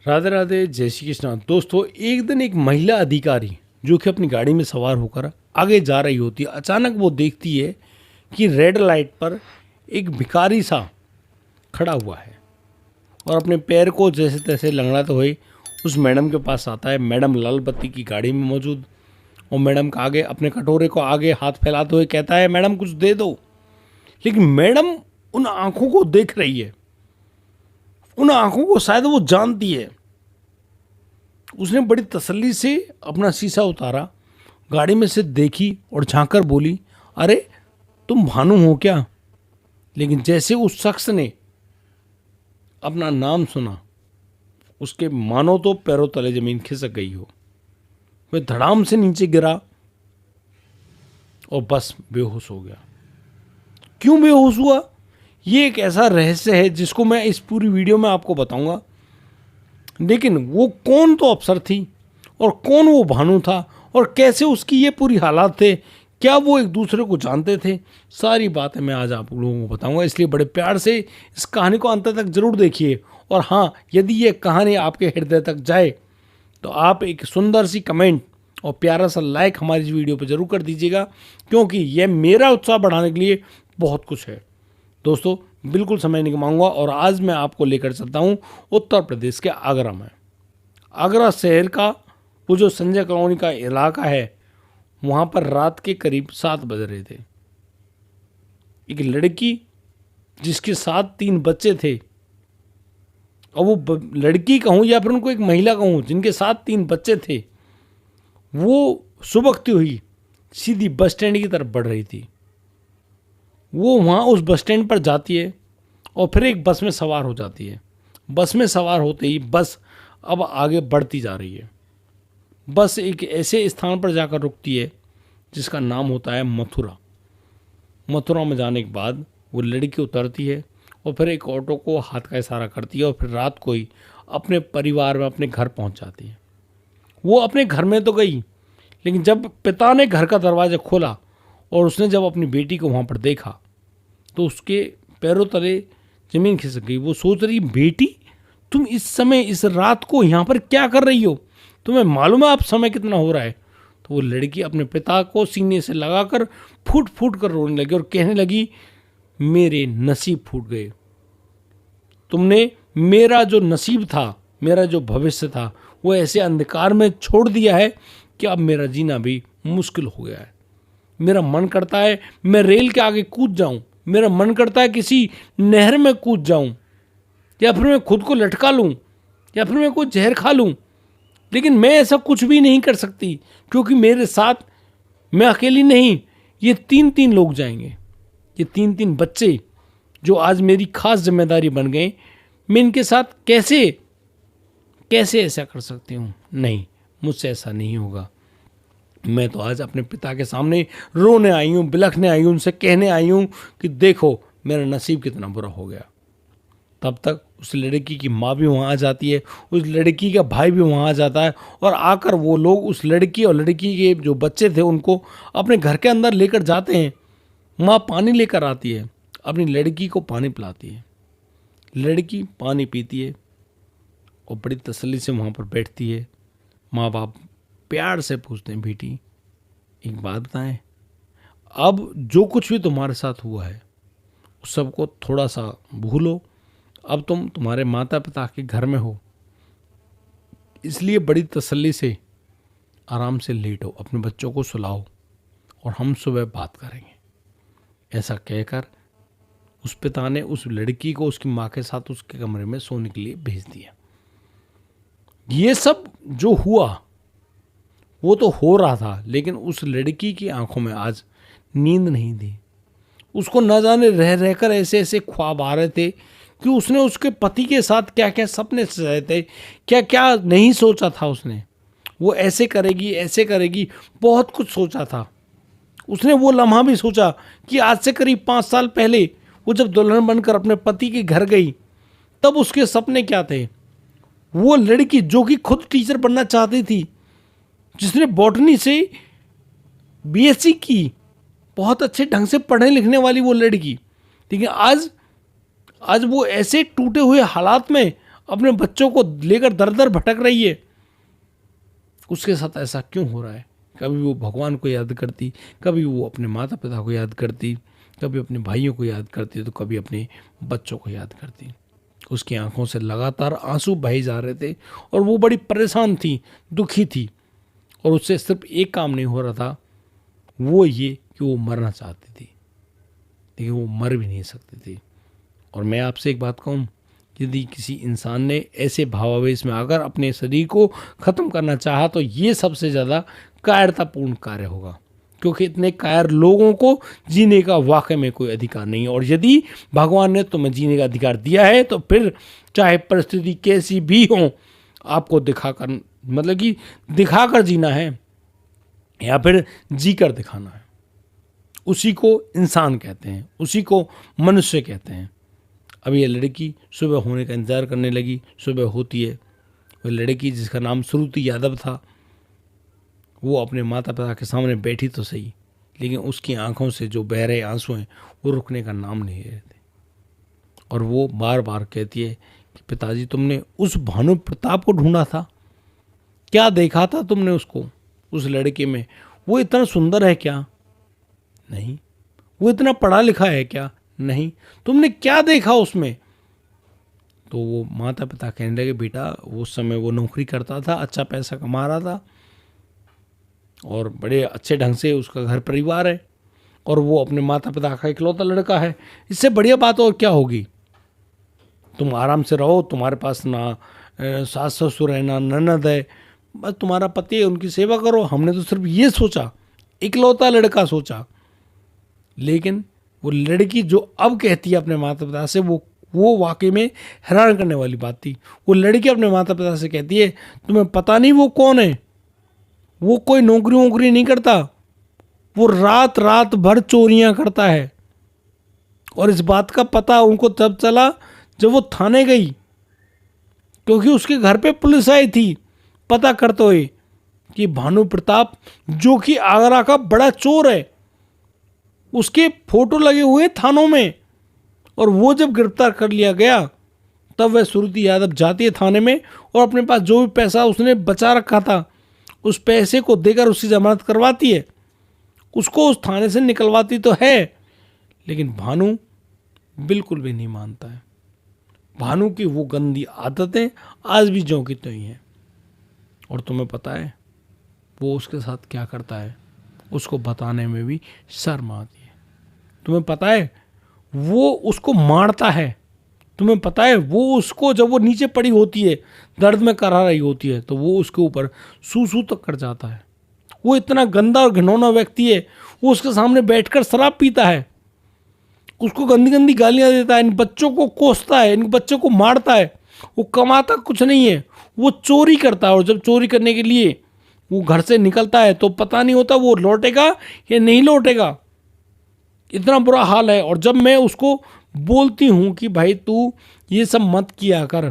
राधे राधे, जय श्री कृष्ण। दोस्तों, एक दिन एक महिला अधिकारी जो कि अपनी गाड़ी में सवार होकर आगे जा रही होती है, अचानक वो देखती है कि रेड लाइट पर एक भिखारी सा खड़ा हुआ है और अपने पैर को जैसे तैसे लंगड़ाते हुए उस मैडम के पास आता है। मैडम लाल बत्ती की गाड़ी में मौजूद, और मैडम का आगे अपने कटोरे को आगे हाथ फैलाते हुए कहता है, मैडम कुछ दे दो। लेकिन मैडम उन आंखों को देख रही है, उन आंखों को शायद वो जानती है। उसने बड़ी तसल्ली से अपना शीशा उतारा, गाड़ी में से देखी और झांककर बोली, अरे तुम भानु हो क्या? लेकिन जैसे उस शख्स ने अपना नाम सुना, उसके मानो तो पैरों तले जमीन खिसक गई हो। वह धड़ाम से नीचे गिरा और बस बेहोश हो गया। क्यों बेहोश हुआ, ये एक ऐसा रहस्य है जिसको मैं इस पूरी वीडियो में आपको बताऊंगा। लेकिन वो कौन तो अफसर थी और कौन वो भानु था और कैसे उसकी ये पूरी हालात थे, क्या वो एक दूसरे को जानते थे, सारी बातें मैं आज आप लोगों को बताऊंगा। इसलिए बड़े प्यार से इस कहानी को अंत तक जरूर देखिए। और हाँ, यदि ये कहानी आपके हृदय तक जाए तो आप एक सुंदर सी कमेंट और प्यारा सा लाइक हमारी इस वीडियो पर जरूर कर दीजिएगा, क्योंकि यह मेरा उत्साह बढ़ाने के लिए बहुत कुछ है। दोस्तों, बिल्कुल समय नहीं गंवाऊंगा और आज मैं आपको लेकर चलता हूँ उत्तर प्रदेश के आगरा में। आगरा शहर का वो जो संजय कॉलोनी का इलाका है, वहाँ पर रात के करीब 7 बज रहे थे। एक लड़की जिसके साथ 3 बच्चे थे, और वो लड़की कहूँ या फिर उनको एक महिला कहूँ जिनके साथ 3 बच्चे थे, वो सुबकती हुई सीधी बस स्टैंड की तरफ बढ़ रही थी। वो वहाँ उस बस स्टैंड पर जाती है और फिर एक बस में सवार हो जाती है। बस में सवार होते ही बस अब आगे बढ़ती जा रही है। बस एक ऐसे स्थान पर जाकर रुकती है जिसका नाम होता है मथुरा। मथुरा में जाने के बाद वो लड़की उतरती है और फिर एक ऑटो को हाथ का इशारा करती है और फिर रात को ही अपने परिवार में अपने घर पहुंच जाती है। वो अपने घर में तो गई, लेकिन जब पिता ने घर का दरवाज़ा खोला और उसने जब अपनी बेटी को वहाँ पर देखा तो उसके पैरों तले ज़मीन खिसक गई। वो सोच रही, बेटी तुम इस समय इस रात को यहाँ पर क्या कर रही हो? तुम्हें मालूम है आप समय कितना हो रहा है? तो वो लड़की अपने पिता को सीने से लगाकर फूट फूट कर रोने लगी और कहने लगी, मेरे नसीब फूट गए। तुमने मेरा जो नसीब था, मेरा जो भविष्य था, वो ऐसे अंधकार में छोड़ दिया है कि अब मेरा जीना भी मुश्किल हो गया है। मेरा मन करता है मैं रेल के आगे कूद जाऊं, मेरा मन करता है किसी नहर में कूद जाऊं, या फिर मैं खुद को लटका लूं, या फिर मैं कोई जहर खा लूं। लेकिन मैं ऐसा कुछ भी नहीं कर सकती, क्योंकि मेरे साथ मैं अकेली नहीं, ये 3 लोग जाएंगे। ये 3 बच्चे जो आज मेरी खास जिम्मेदारी बन गए, मैं इनके साथ कैसे ऐसा कर सकती हूँ? नहीं, मुझसे ऐसा नहीं होगा। मैं तो आज अपने पिता के सामने रोने आई हूँ, बिलखने आई हूँ, उनसे कहने आई हूँ कि देखो मेरा नसीब कितना बुरा हो गया। तब तक उस लड़की की माँ भी वहाँ आ जाती है, उस लड़की का भाई भी वहाँ आ जाता है, और आकर वो लोग उस लड़की और लड़की के जो बच्चे थे उनको अपने घर के अंदर लेकर जाते हैं। माँ पानी लेकर आती है, अपनी लड़की को पानी पिलाती है। लड़की पानी पीती है और बड़ी तसल्ली से वहाँ पर बैठती है। माँ बाप प्यार से पूछते हैं, बेटी एक बात बताएं, अब जो कुछ भी तुम्हारे साथ हुआ है उस सबको थोड़ा सा भूलो। अब तुम तुम्हारे माता पिता के घर में हो, इसलिए बड़ी तसल्ली से आराम से लेटो, अपने बच्चों को सुलाओ और हम सुबह बात करेंगे। ऐसा कहकर उस पिता ने उस लड़की को उसकी माँ के साथ उसके कमरे में सोने के लिए भेज दिया। ये सब जो हुआ वो तो हो रहा था, लेकिन उस लड़की की आंखों में आज नींद नहीं थी। उसको न जाने रह रहकर ऐसे ऐसे ख्वाब आ रहे थे कि उसने उसके पति के साथ क्या क्या सपने सजाए थे, क्या क्या नहीं सोचा था उसने। वो ऐसे करेगी, बहुत कुछ सोचा था उसने। वो लम्हा भी सोचा कि आज से करीब 5 साल पहले वो जब दुल्हन बनकर अपने पति के घर गई, तब उसके सपने क्या थे। वो लड़की जो कि खुद टीचर बनना चाहती थी, जिसने बॉटनी से बीएससी की, बहुत अच्छे ढंग से पढ़ने लिखने वाली वो लड़की, लेकिन आज वो ऐसे टूटे हुए हालात में अपने बच्चों को लेकर दर दर भटक रही है, उसके साथ ऐसा क्यों हो रहा है? कभी वो भगवान को याद करती, कभी वो अपने माता पिता को याद करती, कभी अपने भाइयों को याद करती, तो कभी अपने बच्चों को याद करती। उसकी आंखों से लगातार आंसू बहे जा रहे थे और वो बड़ी परेशान थी, दुखी थी, और उससे सिर्फ एक काम नहीं हो रहा था, वो ये कि वो मरना चाहती थी, लेकिन वो मर भी नहीं सकती थी। और मैं आपसे एक बात कहूँ, यदि किसी इंसान ने ऐसे भावावेश में आकर अपने शरीर को ख़त्म करना चाहा तो ये सबसे ज़्यादा कायरतापूर्ण कार्य होगा, क्योंकि इतने कायर लोगों को जीने का वाकई में कोई अधिकार नहीं है। और यदि भगवान ने तुम्हें जीने का अधिकार दिया है तो फिर चाहे परिस्थिति कैसी भी हो, आपको दिखाकर, मतलब कि दिखाकर जीना है या फिर जीकर दिखाना है। उसी को इंसान कहते हैं, उसी को मनुष्य कहते हैं। अब ये लड़की सुबह होने का इंतज़ार करने लगी, सुबह होती है। वह लड़की जिसका नाम श्रुति यादव था, वो अपने माता पिता के सामने बैठी तो सही, लेकिन उसकी आंखों से जो बह रहे आंसू हैं वो रुकने का नाम नहीं ले रहे थे। और वो बार बार कहती है कि पिताजी, तुमने उस भानु प्रताप को ढूंढा था क्या? देखा था तुमने उसको, उस लड़के में? वो इतना सुंदर है क्या? नहीं। वो इतना पढ़ा लिखा है क्या? नहीं। तुमने क्या देखा उसमें? तो वो माता पिता कहने लगे, बेटा उस समय वो नौकरी करता था, अच्छा पैसा कमा रहा था और बड़े अच्छे ढंग से उसका घर परिवार है, और वो अपने माता पिता का इकलौता लड़का है। इससे बढ़िया बात और क्या होगी? तुम आराम से रहो, तुम्हारे पास ना सास ससुर है ना ननद है, बस तुम्हारा पति है, उनकी सेवा करो। हमने तो सिर्फ ये सोचा, इकलौता लड़का सोचा। लेकिन वो लड़की जो अब कहती है अपने माता पिता से, वो वाकई में हैरान करने वाली बात थी। वो लड़की अपने माता पिता से कहती है, तुम्हें पता नहीं वो कौन है? वो कोई नौकरी वोकरी नहीं करता, वो रात रात भर चोरियां करता है। और इस बात का पता उनको तब चला जब वो थाने गई, क्योंकि उसके घर पे पुलिस आई थी पता करते हुए कि भानु प्रताप, जो कि आगरा का बड़ा चोर है, उसके फोटो लगे हुए थानों में। और वो जब गिरफ्तार कर लिया गया तब वह श्रुति यादव जाती है थाने में और अपने पास जो भी पैसा उसने बचा रखा था उस पैसे को देकर उसकी जमानत करवाती है, उसको उस थाने से निकलवाती तो है। लेकिन भानु बिल्कुल भी नहीं मानता है। भानु की वो गंदी आदतें आज भी ज्यों की त्यों ही हैं। और तुम्हें पता है वो उसके साथ क्या करता है? उसको बताने में भी शर्म आती है। तुम्हें पता है वो उसको मारता है। तुम्हें पता है वो उसको, जब वो नीचे पड़ी होती है, दर्द में करा रही होती है, तो वो उसके ऊपर सूसू तक कर जाता है। वो इतना गंदा और घिनौना व्यक्ति है। वो उसके सामने बैठकर शराब पीता है, उसको गंदी गंदी गालियां देता है, इन बच्चों को कोसता है, इन बच्चों को मारता है। वो कमाता कुछ नहीं है, वो चोरी करता है। और जब चोरी करने के लिए वो घर से निकलता है तो पता नहीं होता वो लौटेगा या नहीं लौटेगा। इतना बुरा हाल है। और जब मैं उसको बोलती हूँ कि भाई तू ये सब मत किया कर,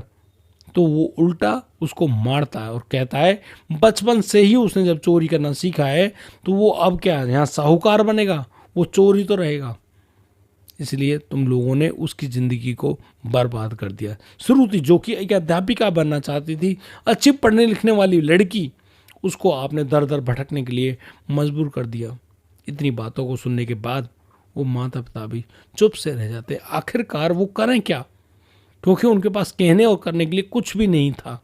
तो वो उल्टा उसको मारता है और कहता है बचपन से ही उसने जब चोरी करना सीखा है तो वो अब क्या यहाँ साहूकार बनेगा, वो चोरी तो रहेगा। इसलिए तुम लोगों ने उसकी ज़िंदगी को बर्बाद कर दिया। श्रुति जो कि एक अध्यापिका बनना चाहती थी, अच्छी पढ़ने लिखने वाली लड़की, उसको आपने दर दर भटकने के लिए मजबूर कर दिया। इतनी बातों को सुनने के बाद वो माता पिता भी चुप से रह जाते। आखिरकार वो करें क्या, क्योंकि उनके पास कहने और करने के लिए कुछ भी नहीं था।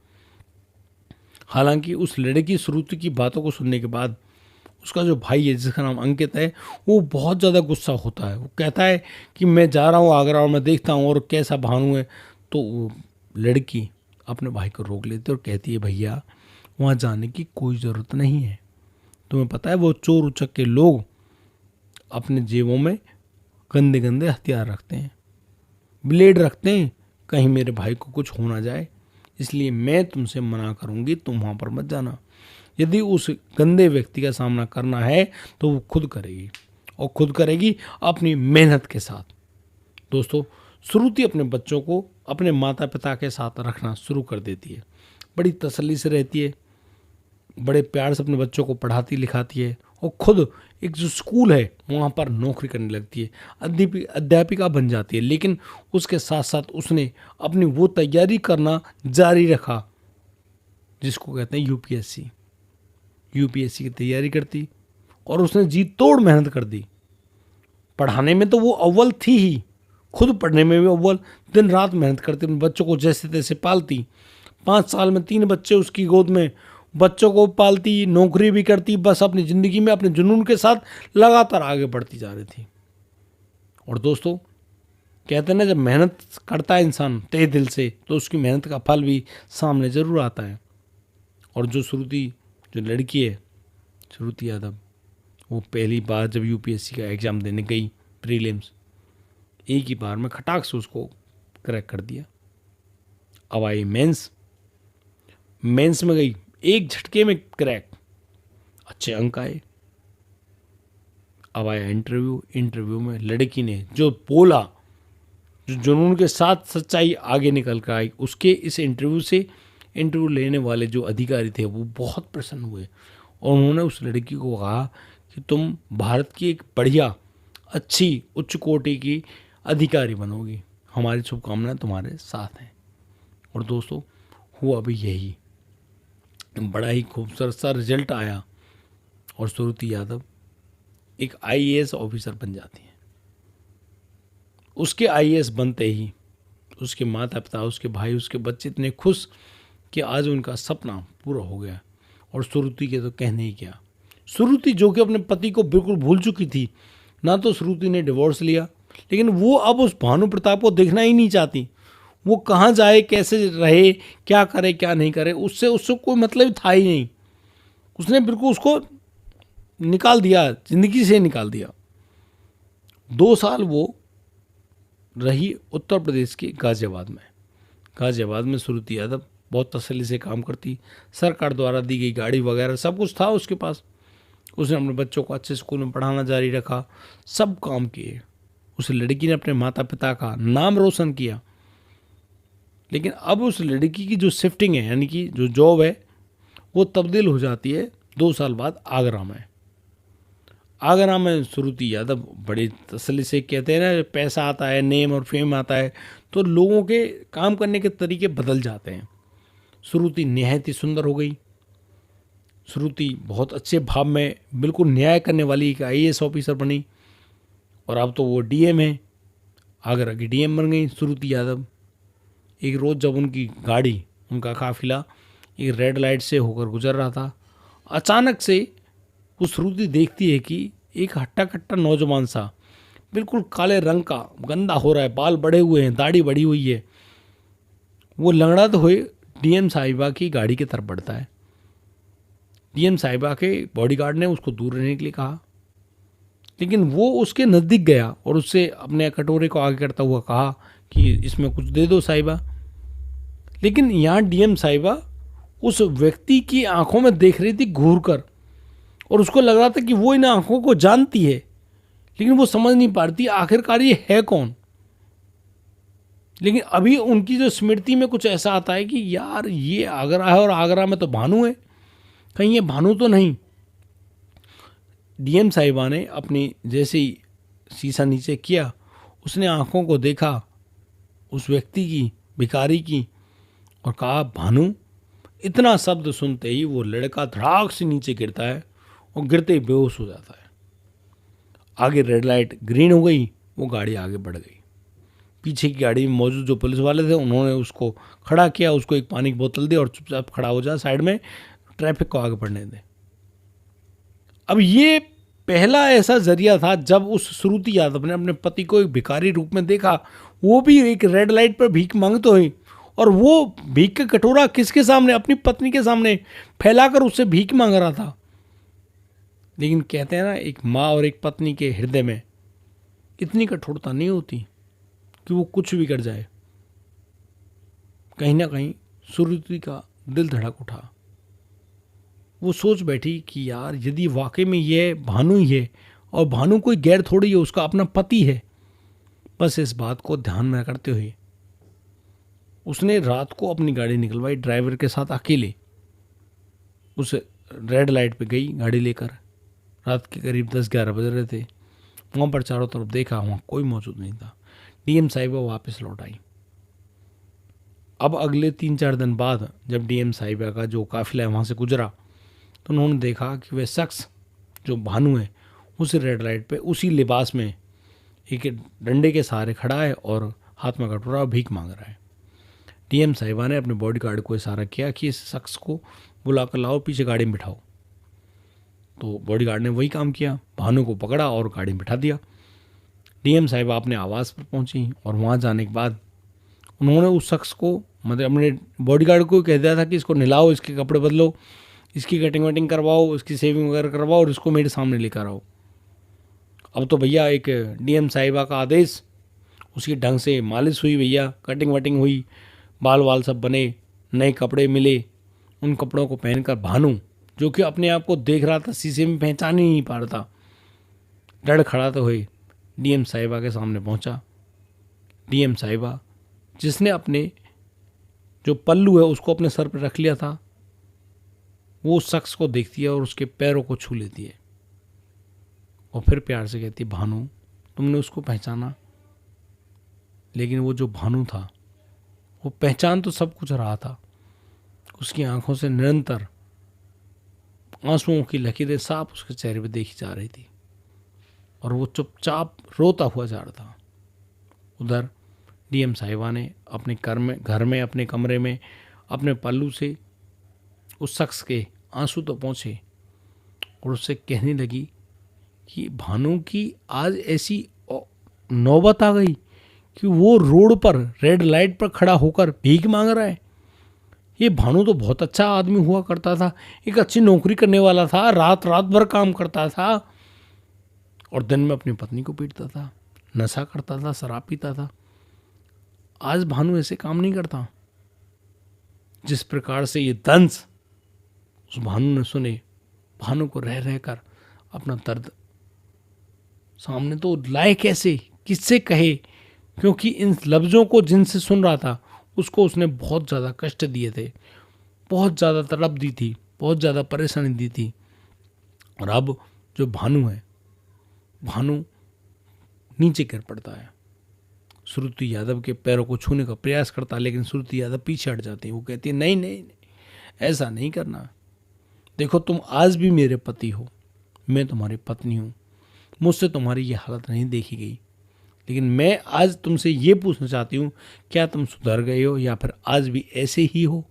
हालांकि उस लड़की श्रुति की बातों को सुनने के बाद उसका जो भाई है जिसका नाम अंकित है, वो बहुत ज़्यादा गुस्सा होता है। वो कहता है कि मैं जा रहा हूँ आगरा और मैं देखता हूँ और कैसा भानु है। तो वो लड़की अपने भाई को रोक लेती है और कहती है भैया वहाँ जाने की कोई ज़रूरत नहीं है। तुम्हें पता है वो चोर उचक के लोग अपने जेबों में गंदे गंदे हथियार रखते हैं, ब्लेड रखते हैं, कहीं मेरे भाई को कुछ हो ना जाए। इसलिए मैं तुमसे मना करूँगी, तुम वहाँ पर मत जाना। यदि उस गंदे व्यक्ति का सामना करना है तो वो खुद करेगी, और खुद करेगी अपनी मेहनत के साथ। दोस्तों, श्रुति अपने बच्चों को अपने माता पिता के साथ रखना शुरू कर देती है। बड़ी तसल्ली से रहती है, बड़े प्यार से अपने बच्चों को पढ़ाती लिखाती है और खुद एक जो स्कूल है वहाँ पर नौकरी करने लगती है, अध्यापिका बन जाती है। लेकिन उसके साथ साथ उसने अपनी वो तैयारी करना जारी रखा जिसको कहते हैं यूपीएससी। यूपीएससी की तैयारी करती और उसने जी तोड़ मेहनत कर दी। पढ़ाने में तो वो अव्वल थी ही, खुद पढ़ने में भी अव्वल, दिन रात मेहनत करती, अपने बच्चों को जैसे तैसे पालती। 5 साल में 3 बच्चे उसकी गोद में, बच्चों को पालती, नौकरी भी करती, बस अपनी ज़िंदगी में अपने जुनून के साथ लगातार आगे बढ़ती जा रही थी। और दोस्तों कहते हैं ना, जब मेहनत करता है इंसान तहे दिल से तो उसकी मेहनत का फल भी सामने ज़रूर आता है। और जो श्रुति, जो लड़की है श्रुति यादव, वो पहली बार जब यूपीएससी का एग्ज़ाम देने गई प्रीलिम्स, एक ही बार में खटाक से उसको क्रैक कर दिया। अब आई मेंस में गई, एक झटके में क्रैक, अच्छे अंक आए। अब आया इंटरव्यू में लड़की ने जो बोला, जो जुनून के साथ सच्चाई आगे निकल कर आई, उसके इस इंटरव्यू लेने वाले जो अधिकारी थे वो बहुत प्रसन्न हुए और उन्होंने उस लड़की को कहा कि तुम भारत की एक बढ़िया, अच्छी, उच्च कोटि की अधिकारी बनोगी, हमारी शुभकामनाएं तुम्हारे साथ हैं। और दोस्तों हुआ भी यही, बड़ा ही खूबसूरत सा रिजल्ट आया और श्रुति यादव एक आईएएस ऑफिसर बन जाती है। उसके आईएएस बनते ही उसके माता पिता, उसके भाई, उसके बच्चे इतने खुश कि आज उनका सपना पूरा हो गया। और श्रुति के तो कहने ही क्या, श्रुति जो कि अपने पति को बिल्कुल भूल चुकी थी, ना तो श्रुति ने डिवोर्स लिया, लेकिन वो अब उस भानु प्रताप को देखना ही नहीं चाहती। वो कहाँ जाए, कैसे रहे, क्या करे क्या नहीं करे, उससे कोई मतलब था ही नहीं। उसने बिल्कुल उसको निकाल दिया, जिंदगी से निकाल दिया। 2 साल वो रही उत्तर प्रदेश के गाजियाबाद में श्रुति यादव बहुत तसल्ली से काम करती, सरकार द्वारा दी गई गाड़ी वगैरह सब कुछ था उसके पास। उसने अपने बच्चों को अच्छे स्कूल में पढ़ाना जारी रखा, सब काम किए। उस लड़की ने अपने माता पिता का नाम रोशन किया। लेकिन अब उस लड़की की जो शिफ्टिंग है, यानी कि जो जॉब है, वो तब्दील हो जाती है 2 साल बाद आगरा में श्रुति यादव बड़ी तसल्ली से, कहते हैं ना, पैसा आता है, नेम और फेम आता है तो लोगों के काम करने के तरीके बदल जाते हैं। श्रुति निहायत ही सुंदर हो गई। श्रुति बहुत अच्छे भाव में बिल्कुल न्याय करने वाली एक आईएएस ऑफिसर बनी और अब तो वो डीएम है, आगरा की डीएम बन गई श्रुति यादव। एक रोज़ जब उनका काफिला एक रेड लाइट से होकर गुजर रहा था, अचानक से वो श्रुति देखती है कि एक हट्टा कट्टा नौजवान सा, बिल्कुल काले रंग का, गंदा हो रहा है, बाल बढ़े हुए हैं, दाढ़ी बढ़ी हुई है, वो लंगड़ाते हुए डीएम साहिबा की गाड़ी की तरफ बढ़ता है। डीएम साहिबा के बॉडीगार्ड ने उसको दूर रहने के लिए कहा, लेकिन वो उसके नज़दीक गया और उससे अपने कटोरे को आगे करता हुआ कहा कि इसमें कुछ दे दो साहिबा। लेकिन यहाँ डीएम साहिबा उस व्यक्ति की आंखों में देख रही थी घूर कर, और उसको लग रहा था कि वो इन आंखों को जानती है, लेकिन वो समझ नहीं पाती आखिरकार ये है कौन। लेकिन अभी उनकी जो स्मृति में कुछ ऐसा आता है कि यार ये आगरा है और आगरा में तो भानु है, कहीं ये भानु तो नहीं। डीएम साहिबा ने अपनी जैसे ही शीशा नीचे किया, उसने आंखों को देखा उस व्यक्ति की, भिखारी की, और कहा भानु। इतना शब्द सुनते ही वो लड़का धड़ाक से नीचे गिरता है और गिरते ही बेहोश हो जाता है। आगे रेड लाइट ग्रीन हो गई, वो गाड़ी आगे बढ़ गई। पीछे की गाड़ी में मौजूद जो पुलिस वाले थे उन्होंने उसको खड़ा किया, उसको एक पानी की बोतल दी और चुपचाप खड़ा हो जा, साइड में, ट्रैफिक को आगे बढ़ने दे। अब ये पहला ऐसा जरिया था जब उस श्रुति यादव ने अपने पति को एक भिखारी रूप में देखा, वो भी एक रेड लाइट पर भीख मांगते हुए, और वो भीख का कटोरा किसके सामने, अपनी पत्नी के सामने फैलाकर उससे भीख मांग रहा था। लेकिन कहते हैं ना, एक माँ और एक पत्नी के हृदय में इतनी कठोरता नहीं होती कि वो कुछ भी कर जाए। कहीं ना कहीं श्रुति का दिल धड़क उठा। वो सोच बैठी कि यार यदि वाकई में ये भानु ही है, और भानु कोई गैर थोड़ी है, उसका अपना पति है। बस इस बात को ध्यान में करते हुए उसने रात को अपनी गाड़ी निकलवाई ड्राइवर के साथ अकेले। उस रेड लाइट पे गई गाड़ी लेकर। रात के करीब 10-11 बज रहे थे। वहाँ पर चारों तरफ देखा, वहाँ कोई मौजूद नहीं था। डीएम साहिबा वापस लौट आई। अब अगले 3-4 दिन बाद जब डीएम साहिबा का जो काफिला है वहाँ से गुजरा, तो उन्होंने देखा कि वह शख्स जो भानु है उस रेड लाइट पे उसी लिबास में एक डंडे के सहारे खड़ा है और हाथ में कटोरा भीख मांग रहा है। डीएम साहिबा ने अपने बॉडीगार्ड को इशारा किया कि इस शख्स को बुला कर लाओ, पीछे गाड़ी में बिठाओ। तो बॉडीगार्ड ने वही काम किया, भानु को पकड़ा और गाड़ी में बिठा दिया। डीएम साहिबा अपने आवास पर पहुंची और वहाँ जाने के बाद उन्होंने उस शख्स को, मतलब अपने बॉडीगार्ड को कह दिया था कि इसको नहलाओ, इसके कपड़े बदलो, इसकी कटिंग वटिंग करवाओ, इसकी सेविंग वगैरह करवाओ और इसको मेरे सामने लेकर आओ। अब तो भैया एक डीएम साहिबा का आदेश, उसकी ढंग से मालिश हुई, भैया कटिंग वटिंग हुई, बाल वाल सब बने, नए कपड़े मिले। उन कपड़ों को पहनकर भानु, जो कि अपने आप को देख रहा था, शीशे में पहचान ही नहीं पा रहा था, डर खड़ाते हुए डीएम साहिबा के सामने पहुंचा। डीएम साहिबा, जिसने अपने जो पल्लू है उसको अपने सर पर रख लिया था, वो उस शख्स को देखती है और उसके पैरों को छू लेती है और फिर प्यार से कहती है, भानु तुमने उसको पहचाना? लेकिन वो जो भानु था वो पहचान तो सब कुछ रहा था, उसकी आंखों से निरंतर आंसुओं की लकीरें साफ उसके चेहरे पर देखी जा रही थी और वो चुपचाप रोता हुआ जा रहा था। उधर डीएम साहिबा ने अपने घर में अपने कमरे में अपने पल्लू से उस शख्स के आंसू तो पहुँचे और उससे कहने लगी कि भानु की आज ऐसी नौबत आ गई कि वो रोड पर रेड लाइट पर खड़ा होकर भीख मांग रहा है। ये भानु तो बहुत अच्छा आदमी हुआ करता था, एक अच्छी नौकरी करने वाला था, रात भर काम करता था और दिन में अपनी पत्नी को पीटता था, नशा करता था, शराब पीता था। आज भानु ऐसे काम नहीं करता। जिस प्रकार से ये दंश उस भानु ने सुने, भानु को रह रहकर अपना दर्द सामने तो लाए कैसे, किससे कहे, क्योंकि इन लफ्ज़ों को जिनसे सुन रहा था उसको उसने बहुत ज़्यादा कष्ट दिए थे, बहुत ज़्यादा तड़प दी थी, बहुत ज़्यादा परेशानी दी थी। और अब जो भानु है, भानु नीचे गिर पड़ता है, श्रुति यादव के पैरों को छूने का प्रयास करता है, लेकिन श्रुति यादव पीछे हट जाती है। वो कहती है, नहीं नहीं नहीं, ऐसा नहीं करना। देखो तुम आज भी मेरे पति हो, मैं तुम्हारी पत्नी हूँ, मुझसे तुम्हारी ये हालत नहीं देखी गई, लेकिन मैं आज तुमसे ये पूछना चाहती हूँ, क्या तुम सुधर गए हो या फिर आज भी ऐसे ही हो?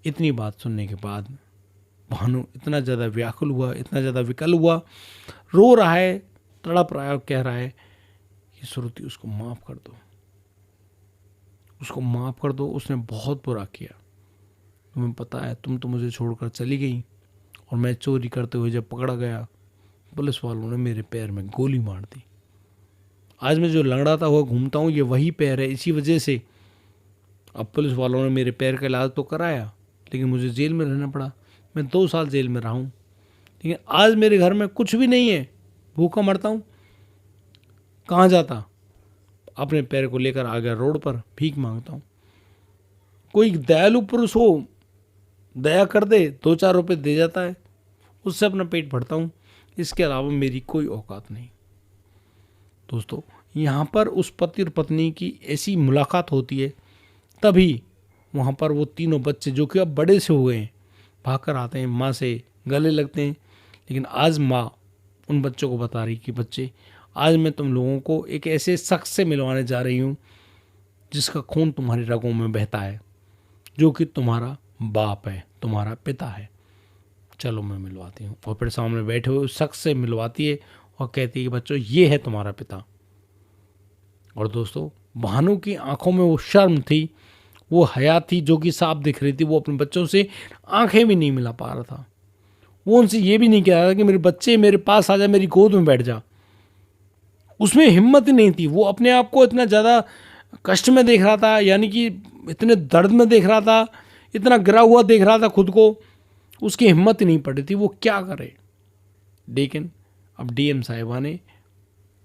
इतनी बात सुनने के बाद भानु इतना ज़्यादा व्याकुल हुआ, इतना ज़्यादा विकल हुआ, रो रहा है, तड़प रहा है और कह रहा है कि श्रुति उसको माफ़ कर दो, उसको माफ़ कर दो, उसने बहुत बुरा किया। तुम्हें पता है, तुम तो मुझे छोड़कर चली गई और मैं चोरी करते हुए जब पकड़ा गया, पुलिस वालों ने मेरे पैर में गोली मार दी। आज मैं जो लंगड़ाता हुआ घूमता हूँ ये वही पैर है, इसी वजह से अब पुलिस वालों ने मेरे पैर का इलाज तो कराया, लेकिन मुझे जेल में रहना पड़ा। मैं 2 साल जेल में रहा हूँ, लेकिन आज मेरे घर में कुछ भी नहीं है, भूखा मरता हूँ। कहाँ जाता? अपने पैर को लेकर आ गया रोड पर, भीख मांगता हूँ। कोई दयालु पुरुष हो, दया कर दे, 2-4 रुपये दे जाता है, उससे अपना पेट भरता हूँ, इसके अलावा मेरी कोई औकात नहीं। दोस्तों, यहाँ पर उस पति और पत्नी की ऐसी मुलाकात होती है, तभी वहाँ पर वो तीनों बच्चे जो कि अब बड़े से हुए हैं, भागकर आते हैं, माँ से गले लगते हैं। लेकिन आज माँ उन बच्चों को बता रही कि बच्चे, आज मैं तुम लोगों को एक ऐसे शख्स से मिलवाने जा रही हूँ जिसका खून तुम्हारी रगों में बहता है, जो कि तुम्हारा बाप है, तुम्हारा पिता है। चलो मैं मिलवाती हूँ। और फिर सामने बैठे हुए उस शख्स से मिलवाती है और कहती है कि बच्चों, ये है तुम्हारा पिता। और दोस्तों, भानु की आंखों में वो शर्म थी, वो हया थी जो कि साफ दिख रही थी। वो अपने बच्चों से आंखें भी नहीं मिला पा रहा था। वो उनसे ये भी नहीं कह रहा था कि मेरे बच्चे मेरे पास आ जा, मेरी गोद में बैठ जा। उसमें हिम्मत ही नहीं थी। वो अपने आप को इतना ज़्यादा कष्ट में देख रहा था, यानी कि इतने दर्द में देख रहा था, इतना गिरा हुआ देख रहा था खुद को, उसकी हिम्मत ही नहीं पड़ी थी, वो क्या करे। लेकिन अब डीएम साहिबा ने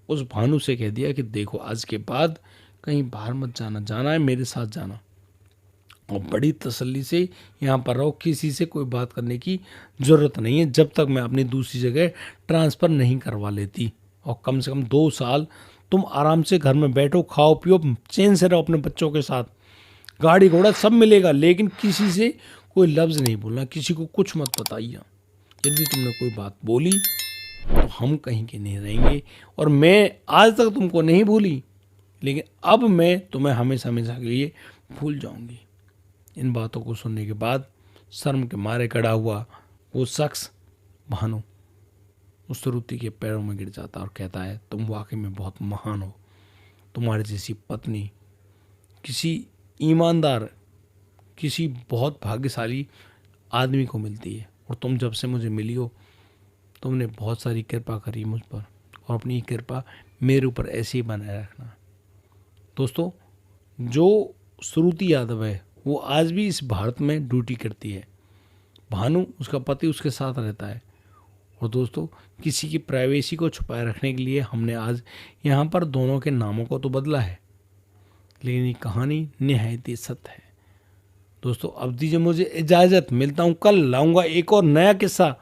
उस भानु से कह दिया कि देखो, आज के बाद कहीं बाहर मत जाना, जाना है मेरे साथ जाना। और बड़ी तसल्ली से यहाँ पर रहो, किसी से कोई बात करने की ज़रूरत नहीं है जब तक मैं अपनी दूसरी जगह ट्रांसफ़र नहीं करवा लेती। और कम से कम 2 साल तुम आराम से घर में बैठो, खाओ पियो, चैन से रहो अपने बच्चों के साथ, गाड़ी घोड़ा सब मिलेगा, लेकिन किसी से कोई लफ्ज़ नहीं बोलना, किसी को कुछ मत बताइए। यदि तुमने कोई बात बोली तो हम कहीं के नहीं रहेंगे। और मैं आज तक तुमको नहीं भूली, लेकिन अब मैं तुम्हें हमेशा हमेशा के लिए भूल जाऊंगी। इन बातों को सुनने के बाद शर्म के मारे खड़ा हुआ वो शख्स भानु उस श्रुति के पैरों में गिर जाता और कहता है, तुम वाकई में बहुत महान हो। तुम्हारी जैसी पत्नी किसी ईमानदार, किसी बहुत भाग्यशाली आदमी को मिलती है, और तुम जब से मुझे मिली हो तुमने बहुत सारी कृपा करी मुझ पर, और अपनी कृपा मेरे ऊपर ऐसे ही बनाए रखना। दोस्तों, जो श्रुति यादव है वो आज भी इस भारत में ड्यूटी करती है। भानु, उसका पति, उसके साथ रहता है। और दोस्तों, किसी की प्राइवेसी को छुपाए रखने के लिए हमने आज यहाँ पर दोनों के नामों को तो बदला है, लेकिन ये कहानी निहायत ही सत्य है। दोस्तों, अब दीजिए मुझे इजाज़त, मिलता हूँ कल, लाऊंगा एक और नया किस्सा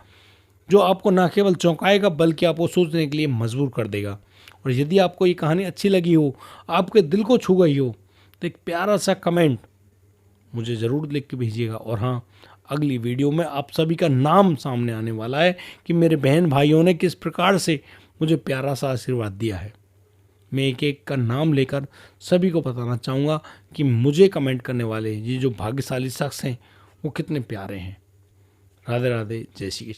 जो आपको ना केवल चौंकाएगा बल्कि आपको सोचने के लिए मजबूर कर देगा। और यदि आपको ये कहानी अच्छी लगी हो, आपके दिल को छू गई हो, तो एक प्यारा सा कमेंट मुझे ज़रूर लिख के भेजिएगा। और हाँ, अगली वीडियो में आप सभी का नाम सामने आने वाला है कि मेरे बहन भाइयों ने किस प्रकार से मुझे प्यारा सा आशीर्वाद दिया है। मैं एक एक का नाम लेकर सभी को बताना चाहूँगा कि मुझे कमेंट करने वाले ये जो भाग्यशाली शख्स हैं वो कितने प्यारे हैं। राधे राधे, जय श्री कृष्ण।